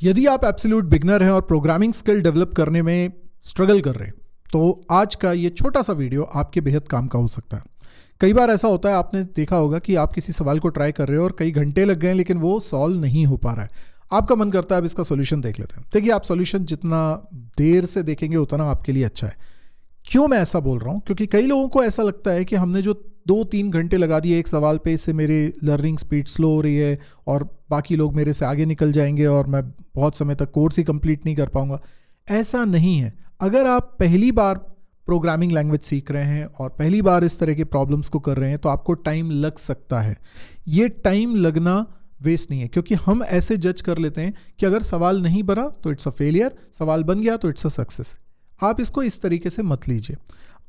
यदि आप absolute beginner हैं और प्रोग्रामिंग स्किल डेवलप करने में स्ट्रगल कर रहे हैं तो आज का ये छोटा सा वीडियो आपके बेहद काम का हो सकता है। कई बार ऐसा होता है, आपने देखा होगा कि आप किसी सवाल को ट्राई कर रहे हो और कई घंटे लग गए हैं लेकिन वो सॉल्व नहीं हो पा रहा है। आपका मन करता है अब इसका सोल्यूशन देख लेते हैं। देखिए, आप सोल्यूशन जितना देर से देखेंगे उतना आपके लिए अच्छा है। क्यों मैं ऐसा बोल रहा हूँ? क्योंकि कई लोगों को ऐसा लगता है कि हमने जो 2-3 घंटे लगा दिए एक सवाल पे, इससे मेरी लर्निंग स्पीड स्लो हो रही है और बाकी लोग मेरे से आगे निकल जाएंगे और मैं बहुत समय तक कोर्स ही कंप्लीट नहीं कर पाऊंगा। ऐसा नहीं है। अगर आप पहली बार प्रोग्रामिंग लैंग्वेज सीख रहे हैं और पहली बार इस तरह के प्रॉब्लम्स को कर रहे हैं तो आपको टाइम लग सकता है। ये टाइम लगना वेस्ट नहीं है, क्योंकि हम ऐसे जज कर लेते हैं कि अगर सवाल नहीं बना तो इट्स अ फेलियर, सवाल बन गया तो इट्स अ सक्सेस। आप इसको इस तरीके से मत लीजिए।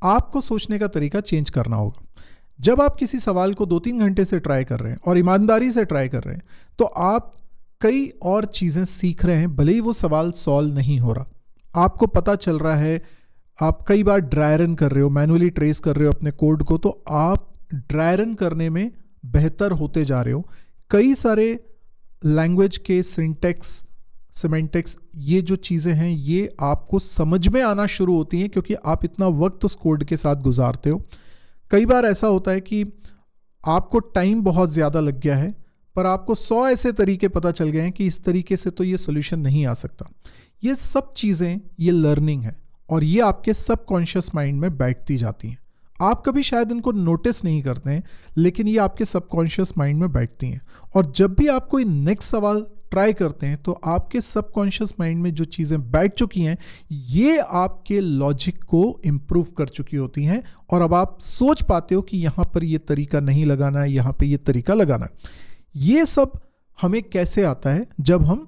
आपको सोचने का तरीका चेंज करना होगा। जब आप किसी सवाल को 2-3 घंटे से ट्राई कर रहे हैं और ईमानदारी से ट्राई कर रहे हैं तो आप कई और चीज़ें सीख रहे हैं, भले ही वो सवाल सॉल्व नहीं हो रहा। आपको पता चल रहा है, आप कई बार ड्राई रन कर रहे हो, मैनुअली ट्रेस कर रहे हो अपने कोड को, तो आप ड्राई रन करने में बेहतर होते जा रहे हो। कई सारे लैंग्वेज के सिंटैक्स, सिमेंटिक्स, ये जो चीज़ें हैं ये आपको समझ में आना शुरू होती हैं क्योंकि आप इतना वक्त उस कोड के साथ गुजारते हो। कई बार ऐसा होता है कि आपको टाइम बहुत ज़्यादा लग गया है पर आपको 100 ऐसे तरीके पता चल गए हैं कि इस तरीके से तो ये सोल्यूशन नहीं आ सकता। ये सब चीज़ें, ये लर्निंग है और ये आपके सबकॉन्शियस माइंड में बैठती जाती हैं। आप कभी शायद इनको नोटिस नहीं करते हैं लेकिन ये आपके सबकॉन्शियस माइंड में बैठती हैं। और जब भी आप कोई नेक्स्ट सवाल ट्राई करते हैं तो आपके सबकॉन्शियस माइंड में जो चीज़ें बैठ चुकी हैं ये आपके लॉजिक को इम्प्रूव कर चुकी होती हैं और अब आप सोच पाते हो कि यहाँ पर ये तरीका नहीं लगाना है, यहाँ पे ये तरीका लगाना है। ये सब हमें कैसे आता है? जब हम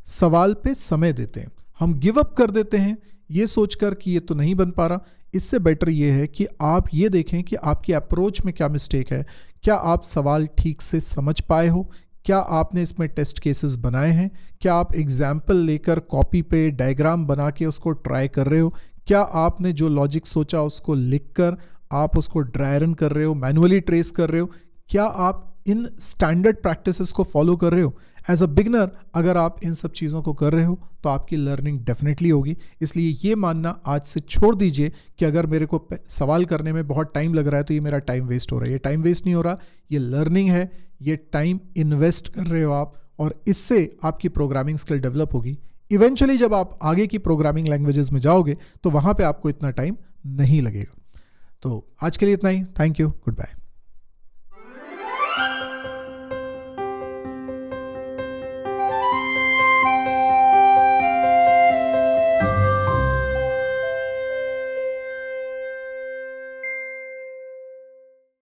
सवाल पे समय देते हैं, हम गिव अप कर देते हैं ये सोचकर कि ये तो नहीं बन पा रहा। इससे बेटर ये है कि आप ये देखें कि आपकी अप्रोच में क्या मिस्टेक है। क्या आप सवाल ठीक से समझ पाए हो? क्या आपने इसमें टेस्ट केसेस बनाए हैं? क्या आप एग्जाम्पल लेकर कॉपी पे डायग्राम बना के उसको ट्राई कर रहे हो? क्या आपने जो लॉजिक सोचा उसको लिखकर आप उसको ड्राई रन कर रहे हो, मैनुअली ट्रेस कर रहे हो? क्या आप इन स्टैंडर्ड प्रैक्टिसेस को फॉलो कर रहे हो? एज अ बिगनर अगर आप इन सब चीज़ों को कर रहे हो तो आपकी लर्निंग डेफिनेटली होगी। इसलिए ये मानना आज से छोड़ दीजिए कि अगर मेरे को सवाल करने में बहुत टाइम लग रहा है तो ये मेरा टाइम वेस्ट हो रहा है। ये टाइम वेस्ट नहीं हो रहा, ये लर्निंग है, ये टाइम इन्वेस्ट कर रहे हो आप और इससे आपकी प्रोग्रामिंग स्किल डेवलप होगी। इवेंचुअली जब आप आगे की प्रोग्रामिंग लैंग्वेजेस में जाओगे तो वहाँ पर आपको इतना टाइम नहीं लगेगा। तो आज के लिए इतना ही। Thank you, good bye.